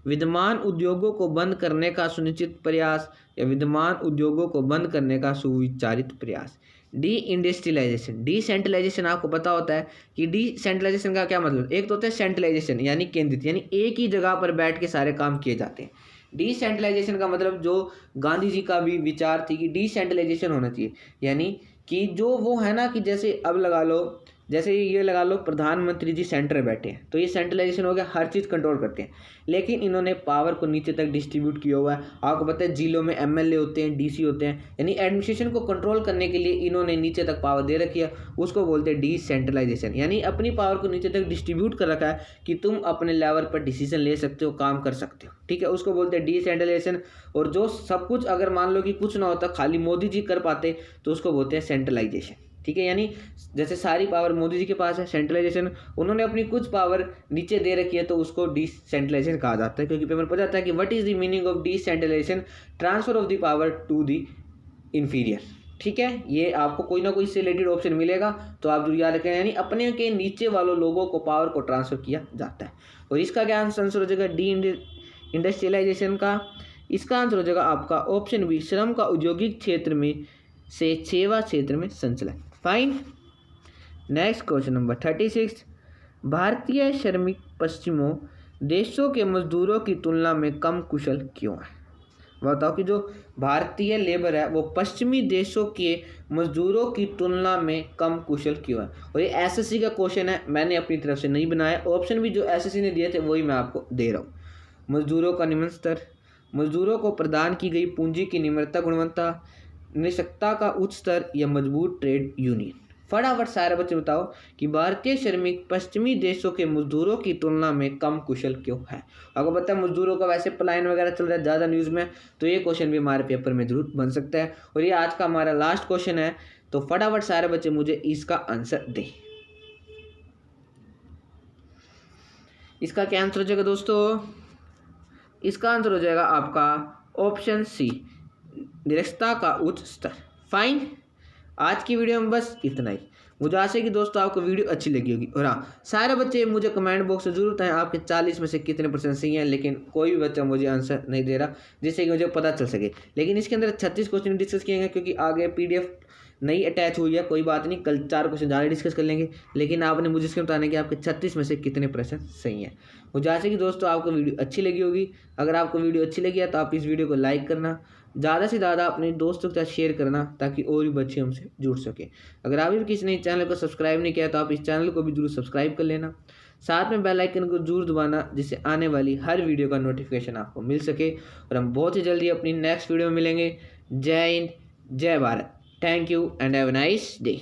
विद्यमान उद्योगों को बंद करने का सुनिश्चित प्रयास या विद्यमान उद्योगों को बंद करने का सुविचारित प्रयास। D industrialisation. डिसेंट्रलाइजेशन आपको पता होता है कि डिसेंट्रलाइजेशन का क्या मतलब? एक तो होता है सेंट्रलाइजेशन यानी केंद्रित, यानी एक ही जगह पर बैठ के सारे काम किए जाते हैं। डिसेंट्रलाइजेशन का मतलब जो गांधी जी का भी विचार थी कि डिसेंट्रलाइजेशन होना चाहिए, यानी कि जो वो है ना कि जैसे अब लगा लो, जैसे ये लगा लो प्रधानमंत्री जी सेंटर बैठे हैं तो ये सेंट्रलाइजेशन हो गया, हर चीज़ कंट्रोल करते हैं, लेकिन इन्होंने पावर को नीचे तक डिस्ट्रीब्यूट किया हुआ है। आपको पता है जिलों में एमएलए होते हैं, डीसी होते हैं, यानी एडमिनिस्ट्रेशन को कंट्रोल करने के लिए इन्होंने नीचे तक पावर दे रखी है, उसको बोलते हैं डिसेंट्रलाइजेशन, यानी अपनी पावर को नीचे तक डिस्ट्रीब्यूट कर रखा है कि तुम अपने लेवल पर डिसीजन ले सकते हो, काम कर सकते हो। ठीक है, उसको बोलते हैं डिसेंट्रलाइजेशन। और जो सब कुछ अगर मान लो कि कुछ ना होता, खाली मोदी जी कर पाते, तो उसको बोलते हैं सेंट्रलाइजेशन। ठीक है, यानी जैसे सारी पावर मोदी जी के पास है, सेंट्रलाइजेशन, उन्होंने अपनी कुछ पावर नीचे दे रखी है तो उसको डिसेंट्रलाइजेशन कहा जाता है। क्योंकि पेपर पूछा जाता है कि what is the meaning of decentralisation? Transfer of the power to the inferior. ठीक है, ये आपको कोई ना कोई इससे रिलेटेड ऑप्शन मिलेगा तो आप जरूर याद रखें, यानी अपने के नीचे वालों लोगों को पावर को ट्रांसफर किया जाता है। और इसका क्या आंसर हो जाएगा? डी इंडस्ट्रियलाइजेशन का। इसका आंसर हो जाएगा आपका ऑप्शन बी, श्रम का औद्योगिक क्षेत्र में से सेवा क्षेत्र में संचलन। फाइन। नेक्स्ट क्वेश्चन नंबर 36, भारतीय श्रमिक पश्चिमों देशों के मजदूरों की तुलना में कम कुशल क्यों है? बताओ कि जो भारतीय लेबर है वो पश्चिमी देशों के मजदूरों की तुलना में कम कुशल क्यों है। और ये एसएससी का क्वेश्चन है, मैंने अपनी तरफ से नहीं बनाया। ऑप्शन भी जो एसएससी ने दिए थे वही मैं आपको दे रहा हूँ। मजदूरों का निम्न स्तर, मजदूरों को प्रदान की गई पूंजी की निम्नता गुणवत्ता, निष्पक्षता का उच्च स्तर या मजबूत ट्रेड यूनियन। फटाफट सारे बच्चे बताओ कि भारतीय श्रमिक पश्चिमी देशों के मजदूरों की तुलना में कम कुशल क्यों है। आपको पता है मजदूरों का वैसे पलायन वगैरह चल रहा है ज़्यादा न्यूज़ में, तो ये क्वेश्चन भी हमारे पेपर में जरूर बन सकता है। और ये आज का हमारा लास्ट क्वेश्चन है, तो फटाफट सारे बच्चे मुझे इसका आंसर दें। इसका क्या आंसर हो जाएगा दोस्तों? इसका आंसर हो जाएगा आपका ऑप्शन सी, निरक्षरता का उच्च स्तर। फाइन, आज की वीडियो में बस इतना ही। मुझे आशा है कि दोस्तों आपको वीडियो अच्छी लगी होगी। और हाँ, सारे बच्चे मुझे कमेंट बॉक्स में जरूर बताएं आपके 40 में से कितने % सही हैं, लेकिन कोई भी बच्चा मुझे आंसर नहीं दे रहा जिससे कि मुझे पता चल सके। लेकिन इसके अंदर 36 क्वेश्चन डिस्कस किए गए क्योंकि आगे PDF नई अटैच हुई है, कोई बात नहीं, कल 4 क्वेश्चन ज़्यादा डिस्कस कर लेंगे। लेकिन आपने मुझे इसके बताना कि आपके 36 में से कितने % सही हैं। मुझे आशा है कि दोस्तों आपको वीडियो अच्छी लगी होगी। अगर आपको वीडियो अच्छी लगी है तो आप इस वीडियो को लाइक करना, ज़्यादा से ज़्यादा अपने दोस्तों के साथ शेयर करना ताकि और भी बच्चे हमसे जुड़ सके। अगर अभी भी किसी ने चैनल को सब्सक्राइब नहीं किया तो आप इस चैनल को भी जरूर सब्सक्राइब कर लेना, साथ में बेल आइकन को जरूर दबाना जिससे आने वाली हर वीडियो का नोटिफिकेशन आपको मिल सके। और हम बहुत ही जल्दी अपनी नेक्स्ट वीडियो में मिलेंगे। जय हिंद, जय Bharat. Thank you and have a nice day.